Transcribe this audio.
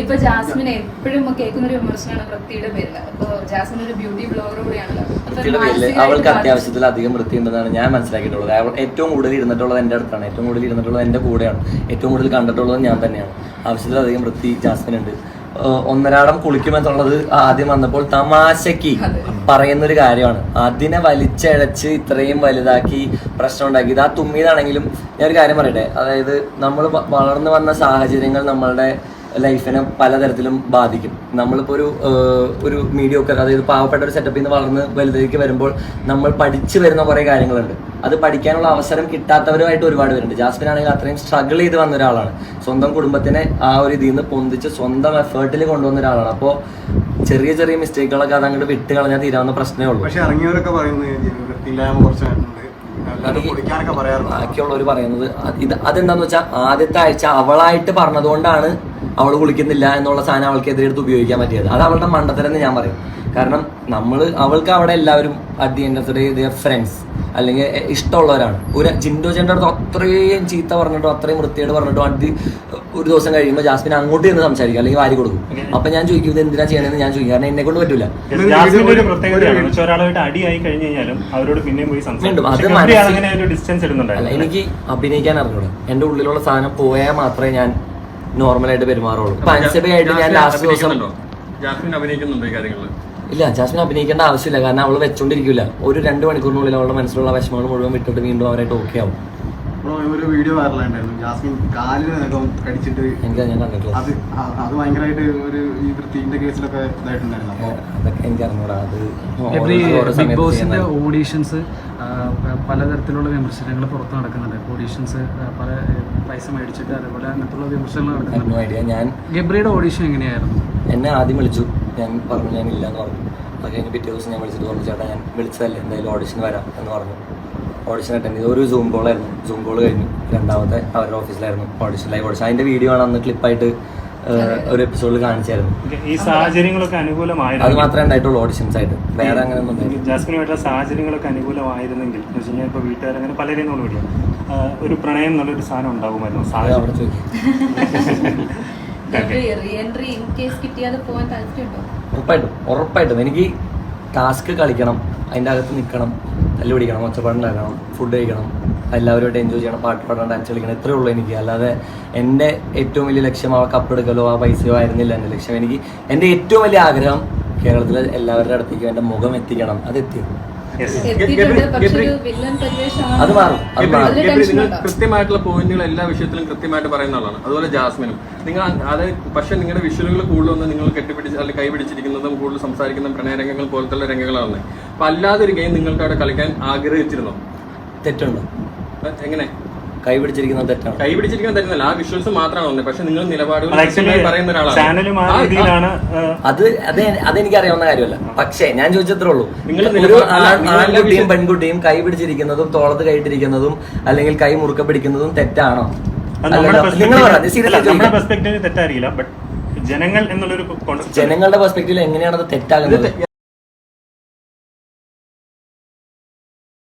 ഇപ്പൊ ജാസ്മിനെ എപ്പോഴും കേൾക്കുന്ന ഒരു വിമർശനമാണ് വൃത്തിയുടെ പേരിൽ. അപ്പൊ ജാസ്മിൻ ഒരു ബ്യൂട്ടി ബ്ലോഗർ കൂടിയാണല്ലോ. അവൾക്ക് അത്യാവശ്യത്തിൽ അധികം വൃത്തിയുണ്ടെന്നാണ് ഞാൻ മനസ്സിലാക്കിയിട്ടുള്ളത്. അവൾ ഏറ്റവും കൂടുതൽ ഇരുന്നിട്ടുള്ളത് എൻ്റെ അടുത്താണ്, ഏറ്റവും കൂടുതൽ ഇരുന്നിട്ടുള്ളത് എൻ്റെ കൂടെയാണ്, ഏറ്റവും കൂടുതൽ കണ്ടിട്ടുള്ളത് ഞാൻ തന്നെയാണ്. ആവശ്യത്തിലധികം വൃത്തി ജാസ്മിനുണ്ട്. ഒന്നരാടം കുളിക്കുമെന്നുള്ളത് ആദ്യം വന്നപ്പോൾ തമാശക്ക് പറയുന്നൊരു കാര്യമാണ്. അതിനെ വലിച്ചഴച്ച് ഇത്രയും വലുതാക്കി പ്രശ്നം ഉണ്ടാക്കി. ഇത് ആ തുമ്മിയതാണെങ്കിലും ഞാനൊരു കാര്യം പറയട്ടെ, അതായത് നമ്മൾ വളർന്നു വന്ന സാഹചര്യങ്ങൾ നമ്മളുടെ ലൈഫിനെ പലതരത്തിലും ബാധിക്കും. നമ്മളിപ്പോൾ ഒരു മീഡിയോക്കർ, അതായത് പാവപ്പെട്ട ഒരു സെറ്റപ്പിൽ നിന്ന് വളർന്ന് വലുതേക്ക് വരുമ്പോൾ നമ്മൾ പഠിച്ചു വരുന്ന കുറേ കാര്യങ്ങളുണ്ട്. അത് പഠിക്കാനുള്ള അവസരം കിട്ടാത്തവരുമായിട്ട് ഒരുപാട് പേരുണ്ട്. ജാസ്മിൻ ആണെങ്കിൽ അത്രയും സ്ട്രഗിൾ ചെയ്ത് വന്ന ഒരാളാണ്. സ്വന്തം കുടുംബത്തിനെ ആ ഒരു ഇതിൽ നിന്ന് പൊന്തിച്ച് സ്വന്തം എഫേർട്ടിൽ കൊണ്ടുവന്ന ഒരാളാണ്. അപ്പോൾ ചെറിയ ചെറിയ മിസ്റ്റേക്കുകളൊക്കെ അത് അങ്ങോട്ട് വിട്ട് കളഞ്ഞാൽ തീരാവുന്ന പ്രശ്നമേ ഉള്ളൂ. പക്ഷെ ഇറങ്ങിയവരൊക്കെ ബാക്കിയുള്ളവർ പറയുന്നത് അതെന്താന്ന് വെച്ചാൽ ആദ്യത്തെ ആഴ്ച അവളായിട്ട് പറഞ്ഞതുകൊണ്ടാണ് അവൾ കുളിക്കുന്നില്ല എന്നുള്ള സാധനം അവൾക്ക് എടുത്ത് ഉപയോഗിക്കാൻ പറ്റിയത്. അത് അവളുടെ മണ്ടത്തരെന്ന് ഞാൻ പറയും. കാരണം അവൾക്ക് അവിടെ എല്ലാവരും at the end of the day friends അല്ലെങ്കിൽ ഇഷ്ടമുള്ളവരാണ്. ഒരു ജിൻഡോ ചേട്ടൻ്റെ അടുത്ത് അത്രയും ചീത്ത പറഞ്ഞിട്ടോ അത്രയും വൃത്തിയായിട്ട് പറഞ്ഞിട്ടോ ഒരു ദിവസം കഴിയുമ്പോൾ ജാസ്മിൻ അങ്ങോട്ട് ചെന്ന് സംസാരിക്കും അല്ലെങ്കിൽ വാരി കൊടുക്കും. അപ്പൊ ഞാൻ ചോദിക്കും ഇത് എന്തിനാ ചെയ്യണമെന്ന് ഞാൻ ചോദിക്കും. കാരണം എന്നെ കൊണ്ട് പറ്റൂല. അല്ല, എനിക്ക് അഭിനയിക്കാൻ അറിഞ്ഞൂടെ. എന്റെ ഉള്ളിലുള്ള സാധനം പോയാൽ മാത്രമേ ഞാൻ നോർമലായിട്ട് പെരുമാറുള്ളൂ. ഇപ്പൊ അൻസബയായിട്ട് ഞാൻ ലാസ്റ്റ് ദിവസം ഇല്ല, ജാസ്മിൻ അഭിനയിക്കേണ്ട ആവശ്യമില്ല. കാരണം അവള് വെച്ചോണ്ടിരിക്കില്ല. ഒരു 2 മണിക്കൂറിനുള്ളിൽ അവളുടെ മനസ്സിലുള്ള വിഷമങ്ങൾ മുഴുവൻ വിട്ടിട്ട് വീണ്ടും അവരായിട്ട് ഓക്കെ ആവും. ഒരു വീഡിയോ വൈറലായിട്ടുണ്ടായിരുന്നു, ജാസ്മിൻ കാലിനകം കടിച്ചിട്ട്. എനിക്ക് ഞാൻ കണ്ടിട്ടില്ല. അത് ഭയങ്കരമായിട്ട് ഒരു ഈ വൃത്തിന്റെ കേസിലൊക്കെ ഇതായിട്ടുണ്ടായിരുന്നു. അതൊക്കെ എനിക്ക് അറിഞ്ഞൂടാ. അത് ബിഗ് ബോസിന്റെ ഓഡീഷൻസ് പലതരത്തിലുള്ള വിമർശനങ്ങൾ പുറത്ത് നടക്കുന്നുണ്ട്. ഓഡീഷൻസ് പല പൈസ മേടിച്ചിട്ട് അതേപോലെ അങ്ങനത്തുള്ള വിമർശനങ്ങൾ നടക്കുന്നുണ്ട്. ഞാൻ ഗബ്രിയുടെ ഓഡീഷൻ എങ്ങനെയായിരുന്നു? എന്നെ ആദ്യം വിളിച്ചു, ഞാൻ പറഞ്ഞു ഞാൻ ഇല്ലാന്ന് പറഞ്ഞു. അത് കഴിഞ്ഞ് പിറ്റേ ദിവസം ഞാൻ വിളിച്ചിട്ട് പറഞ്ഞു ചേട്ടാ ഞാൻ വിളിച്ചതല്ലേ, എന്തായാലും ഓഡിഷൻ വരാം എന്ന് പറഞ്ഞു. ഓഡിഷൻ അറ്റൻഡ് ചെയ്തു. ഒരു സൂം കോളായിരുന്നു. സൂം കോൾ കഴിഞ്ഞു. രണ്ടാമത്തെ അവരുടെ ഓഫീസിലായിരുന്നു ഓഡിഷൻ, ലൈവ് ഓഡിഷൻ. അതിന്റെ വീഡിയോ ആണ് അന്ന് ക്ലിപ്പായിട്ട് ഒരു എപ്പിസോഡിൽ കാണിച്ചായിരുന്നു. ഈ സാഹചര്യങ്ങളൊക്കെ അനുകൂലമായിരുന്നു. അത് മാത്രമേ ഉണ്ടായിട്ടുള്ളൂ ഓഡിഷൻസ് ആയിട്ട്, വേറെ അങ്ങനെ ഒന്നും. ജാസ്മിനുമായിട്ടുള്ള സാഹചര്യങ്ങളൊക്കെ അനുകൂലമായിരുന്നെങ്കിൽ എന്ന് വെച്ച് കഴിഞ്ഞാൽ ഇപ്പോൾ വീട്ടുകാരങ്ങനെ പലരെയും നമ്മൾ വിളിക്കും, ഒരു പ്രണയം എന്നുള്ളൊരു സാധനം ഉണ്ടാകുമായിരുന്നു. അവിടെ ചോദിക്കും. ഉറപ്പായിട്ടും എനിക്ക് ടാസ്ക് കളിക്കണം, അതിൻ്റെ അകത്ത് നിൽക്കണം, തല്ല് പിടിക്കണം, ഒച്ചപ്പാടുണ്ടാക്കണം, ഫുഡ് കഴിക്കണം, എല്ലാവരുമായിട്ട് എൻജോയ് ചെയ്യണം, പാട്ട് പാടാൻ, ഡാൻസ് കളിക്കണം. ഇത്രയേ ഉള്ളൂ എനിക്ക്. അല്ലാതെ എൻ്റെ ഏറ്റവും വലിയ ലക്ഷ്യം ആ കപ്പെടുക്കലോ ആ പൈസയോ ആയിരുന്നില്ല എൻ്റെ ലക്ഷ്യം. എനിക്ക് എൻ്റെ ഏറ്റവും വലിയ ആഗ്രഹം കേരളത്തിലെ എല്ലാവരുടെ അടുത്തേക്കും എൻ്റെ മുഖം എത്തിക്കണം. അത് എത്തിയത് അത് മാറും. കൃത്യമായിട്ടുള്ള പോയിന്റുകൾ എല്ലാ വിഷയത്തിലും കൃത്യമായിട്ട് പറയുന്ന ആളാണ്. അതുപോലെ ജാസ്മിനും നിങ്ങൾ അത് പക്ഷെ നിങ്ങളുടെ വിഷ്വലുകൾ കൂടുതലൊന്നും നിങ്ങൾ കെട്ടിപ്പിടിച്ച് അല്ലെങ്കിൽ കൈ പിടിച്ചിരിക്കുന്നതും കൂടുതൽ സംസാരിക്കുന്ന പ്രണയരംഗങ്ങൾ പോലത്തെ രംഗങ്ങളാണ്. അപ്പൊ അല്ലാതെ ഒരു ഗെയിം നിങ്ങൾക്ക് അവിടെ കളിക്കാൻ ആഗ്രഹിച്ചിരുന്നോ? തെറ്റുണ്ടോ? എങ്ങനെ കൈ പിടിച്ചിരിക്കുന്നത് തെറ്റാണ്. കൈ പിടിച്ചിരിക്കുന്നത് തെറ്റല്ല, ആ വിഷ്വൽസ് മാത്രമാണ് വന്നത്. പക്ഷെ നിങ്ങൾ നിലപാടുകൾ പറയുന്ന ഒരാളാണ്. അതെനിക്ക് അറിയാവുന്ന കാര്യമല്ല. പക്ഷേ ഞാൻ ചോദിച്ചത്രേ ഉള്ളൂ, ഒരു ആൺകുട്ടിയും പെൺകുട്ടിയും കൈ പിടിച്ചിരിക്കുന്നതും തോളത്ത് കൈയിട്ടിരിക്കുന്നതും അല്ലെങ്കിൽ കൈ മുറുക്ക പിടിക്കുന്നതും തെറ്റാണോ? നിങ്ങൾ തെറ്റായിരിക്കില്ല, ബട്ട് ജനങ്ങളുടെ പെർസ്പെക്റ്റീവിൽ എങ്ങനെയാണ് അത് തെറ്റാകുന്നത്?